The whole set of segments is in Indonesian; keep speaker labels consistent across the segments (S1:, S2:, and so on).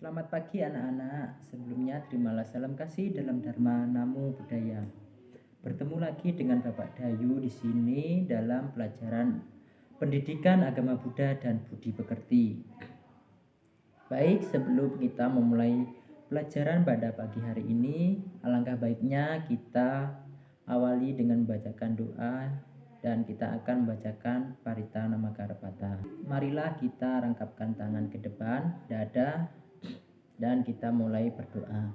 S1: Selamat pagi anak-anak. Sebelumnya terimalah salam kasih dalam Dharma Namo Buddhaya. Bertemu lagi dengan Bapak Dayu di sini dalam pelajaran Pendidikan Agama Buddha dan Budi Pekerti. Baik, sebelum kita memulai pelajaran pada pagi hari ini, alangkah baiknya kita awali dengan membacakan doa dan kita akan membacakan Parita Namakarapata. Marilah kita rangkapkan tangan ke depan, dada, dan kita mulai berdoa.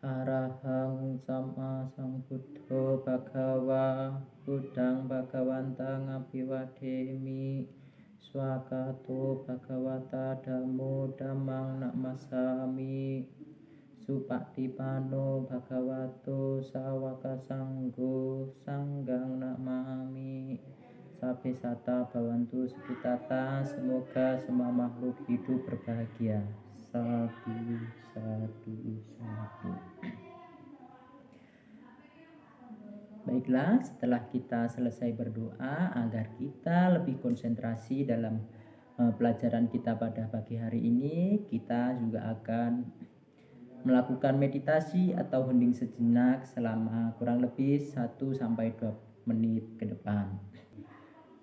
S1: Arahang sama sambuddho bhagava buddhang bhagawantang abiwademi swakato bhagawata dhammo dhammang namasami supatipano bhagavato sawaka sanggo sanggang namami. Sabe sata bawantu sukitata, semoga semua makhluk hidup berbahagia. Satu, satu, satu. Baiklah, setelah kita selesai berdoa, agar kita lebih konsentrasi dalam pelajaran kita pada pagi hari ini, kita juga akan melakukan meditasi atau hening sejenak selama kurang lebih 1-2 menit ke depan.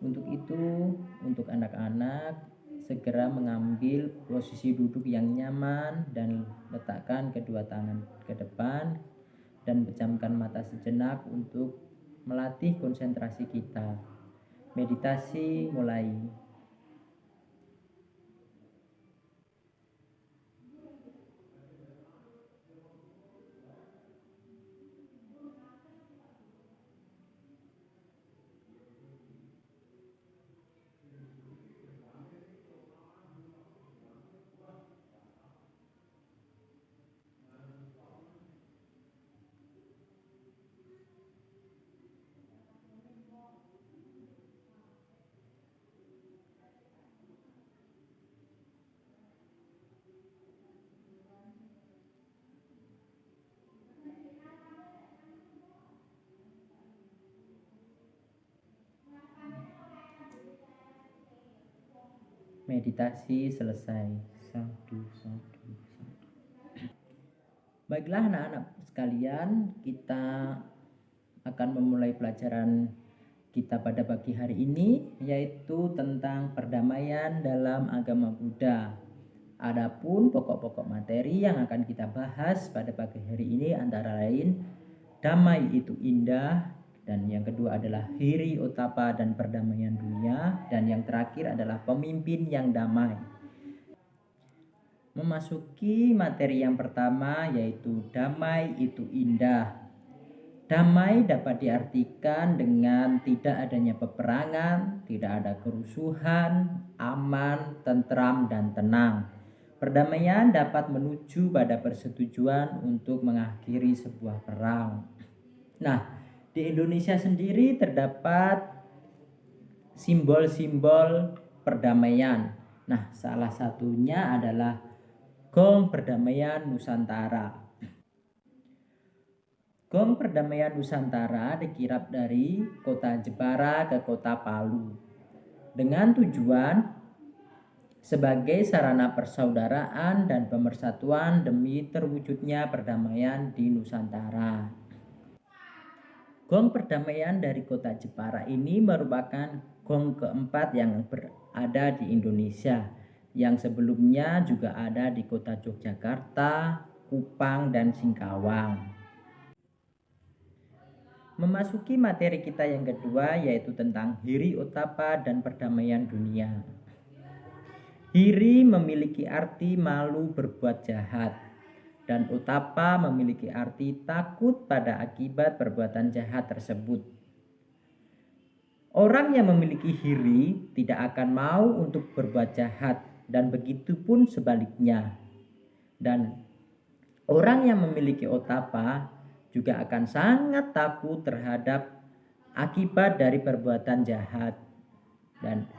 S1: Untuk itu, untuk anak-anak segera mengambil posisi duduk yang nyaman dan letakkan kedua tangan ke depan dan pejamkan mata sejenak untuk melatih konsentrasi kita. Meditasi mulai. Meditasi selesai. Satu. Baiklah anak-anak sekalian, kita akan memulai pelajaran kita pada pagi hari ini, yaitu tentang perdamaian dalam agama Buddha. Adapun pokok-pokok materi yang akan kita bahas pada pagi hari ini antara lain damai itu indah, dan yang kedua adalah hiri otapa dan perdamaian dunia, dan yang terakhir adalah pemimpin yang damai. Memasuki materi yang pertama, yaitu damai itu indah. Damai dapat diartikan dengan tidak adanya peperangan, tidak ada kerusuhan, aman, tentram, dan tenang. Perdamaian dapat menuju pada persetujuan untuk mengakhiri sebuah perang. Nah, di Indonesia sendiri terdapat simbol-simbol perdamaian. Nah, salah satunya adalah Gong Perdamaian Nusantara. Gong Perdamaian Nusantara dikirap dari kota Jepara ke kota Palu dengan tujuan sebagai sarana persaudaraan dan pemersatuan demi terwujudnya perdamaian di Nusantara. Gong Perdamaian dari kota Jepara ini merupakan gong keempat yang berada di Indonesia, yang sebelumnya juga ada di kota Yogyakarta, Kupang, dan Singkawang. Memasuki materi kita yang kedua, yaitu tentang hiri otapa dan perdamaian dunia. Hiri memiliki arti malu berbuat jahat, dan otapa memiliki arti takut pada akibat perbuatan jahat tersebut. Orang yang memiliki hiri tidak akan mau untuk berbuat jahat, dan begitu pun sebaliknya. Dan orang yang memiliki otapa juga akan sangat takut terhadap akibat dari perbuatan jahat. Dan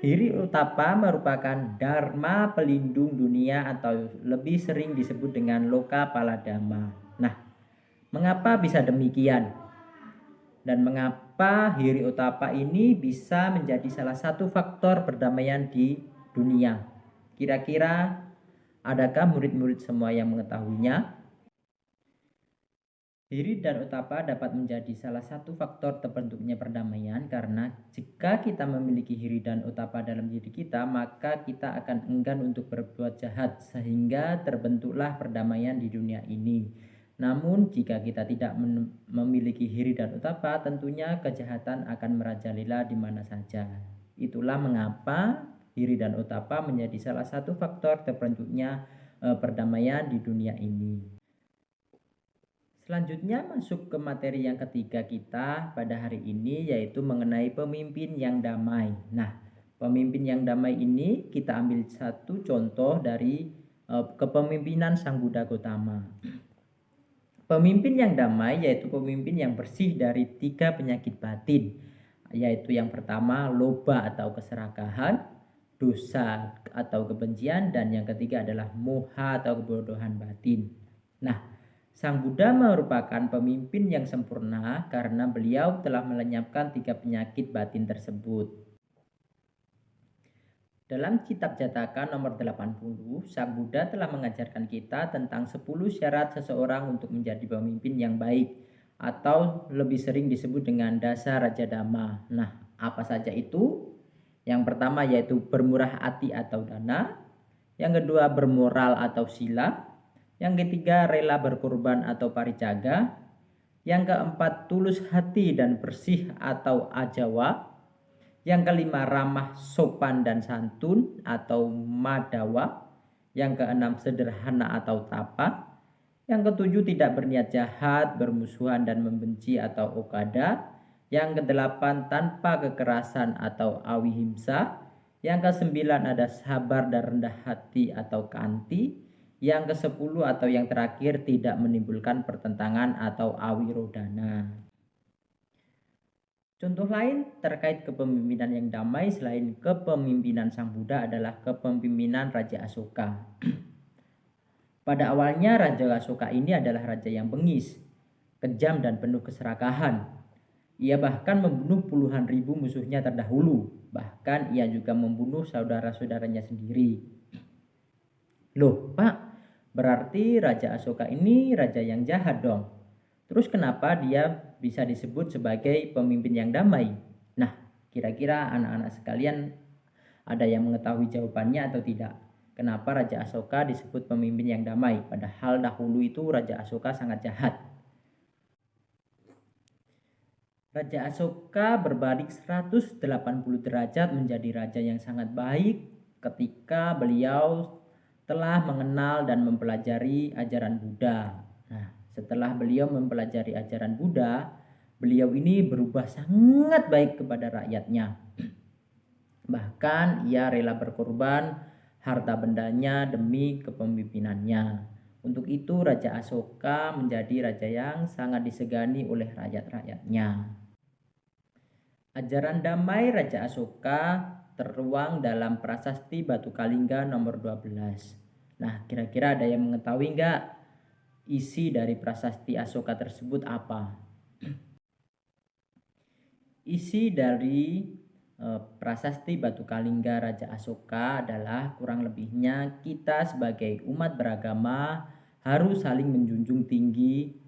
S1: hiri otapa merupakan dharma pelindung dunia atau lebih sering disebut dengan loka paladama. Nah, mengapa bisa demikian? Dan mengapa hiri otapa ini bisa menjadi salah satu faktor perdamaian di dunia? Kira-kira Adakah murid-murid semua yang mengetahuinya? Hiri dan utapa dapat menjadi salah satu faktor terbentuknya perdamaian karena jika kita memiliki hiri dan utapa dalam diri kita, maka kita akan enggan untuk berbuat jahat sehingga terbentuklah perdamaian di dunia ini. Namun jika kita tidak memiliki hiri dan utapa, tentunya kejahatan akan merajalela di mana saja. Itulah mengapa hiri dan utapa menjadi salah satu faktor terbentuknya perdamaian di dunia ini. Selanjutnya masuk ke materi yang ketiga kita pada hari ini, yaitu mengenai pemimpin yang damai. Nah, pemimpin yang damai ini kita ambil satu contoh dari kepemimpinan Sang Buddha Gautama. Pemimpin yang damai yaitu pemimpin yang bersih dari 3 penyakit batin, yaitu yang pertama loba atau keserakahan, dosa atau kebencian, dan yang ketiga adalah moha atau kebodohan batin. Nah, Sang Buddha merupakan pemimpin yang sempurna karena beliau telah melenyapkan 3 penyakit batin tersebut. Dalam kitab Jataka nomor 80, Sang Buddha telah mengajarkan kita tentang 10 syarat seseorang untuk menjadi pemimpin yang baik atau lebih sering disebut dengan dasar Raja Dhamma. Nah, apa saja itu? Yang pertama yaitu bermurah hati atau dana, yang kedua bermoral atau sila, yang ketiga rela berkorban atau parijaga, yang keempat tulus hati dan bersih atau ajawa, yang kelima ramah sopan dan santun atau madawa, yang keenam sederhana atau tapa, yang ketujuh tidak berniat jahat, bermusuhan dan membenci atau okada, yang kedelapan tanpa kekerasan atau awihimsa, yang kesembilan ada sabar dan rendah hati atau kanti, yang ke-10 atau yang terakhir tidak menimbulkan pertentangan atau awirodana. Contoh lain terkait kepemimpinan yang damai selain kepemimpinan Sang Buddha adalah kepemimpinan Raja Asoka. Pada awalnya Raja Asoka ini adalah raja yang bengis, kejam dan penuh keserakahan. Ia bahkan membunuh puluhan ribu musuhnya terdahulu. Bahkan ia juga membunuh saudara-saudaranya sendiri. Loh, Pak, berarti Raja Asoka ini raja yang jahat dong. Terus kenapa dia bisa disebut sebagai pemimpin yang damai? Nah, kira-kira anak-anak sekalian ada yang mengetahui jawabannya atau tidak? Kenapa Raja Asoka disebut pemimpin yang damai? Padahal dahulu itu Raja Asoka sangat jahat. Raja Asoka berbalik 180 derajat menjadi raja yang sangat baik ketika beliau telah mengenal dan mempelajari ajaran Buddha. Nah, setelah beliau mempelajari ajaran Buddha, beliau ini berubah sangat baik kepada rakyatnya. Bahkan ia rela berkorban harta bendanya demi kepemimpinannya. Untuk itu Raja Asoka menjadi raja yang sangat disegani oleh rakyat-rakyatnya. Ajaran damai Raja Asoka tertuang dalam Prasasti Batu Kalingga nomor 12. Nah, kira-kira ada yang mengetahui nggak isi dari prasasti Asoka tersebut apa? Isi dari prasasti Batu Kalingga Raja Asoka adalah kurang lebihnya kita sebagai umat beragama harus saling menjunjung tinggi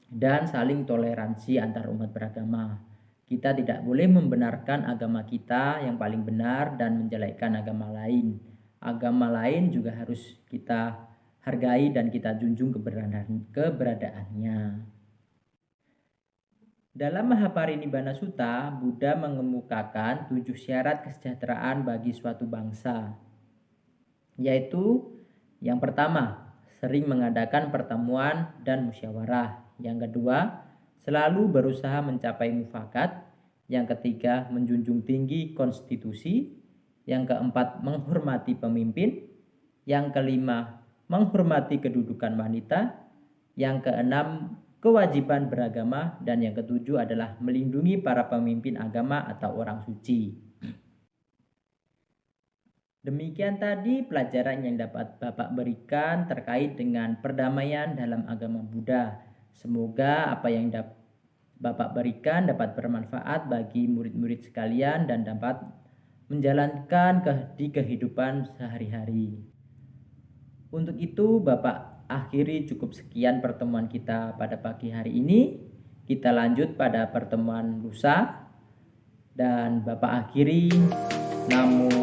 S1: dan saling toleransi antar umat beragama. Kita tidak boleh membenarkan agama kita yang paling benar dan menjelekkan agama lain. Agama lain juga harus kita hargai dan kita junjung keberadaannya. Dalam Mahaparinibbana Sutta, Buddha mengemukakan 7 syarat kesejahteraan bagi suatu bangsa, yaitu yang pertama, sering mengadakan pertemuan dan musyawarah. Yang kedua, selalu berusaha mencapai mufakat. Yang ketiga, menjunjung tinggi konstitusi. Yang keempat, menghormati pemimpin. Yang kelima, menghormati kedudukan wanita. Yang keenam, kewajiban beragama. Dan yang ketujuh adalah melindungi para pemimpin agama atau orang suci. Demikian tadi pelajaran yang dapat Bapak berikan terkait dengan perdamaian dalam agama Buddha. Semoga apa yang Bapak berikan dapat bermanfaat bagi murid-murid sekalian dan dapat menjalankan di kehidupan sehari-hari. Untuk itu Bapak akhiri cukup sekian pertemuan kita pada pagi hari ini. Kita lanjut pada pertemuan lusa dan Bapak akhiri. Namo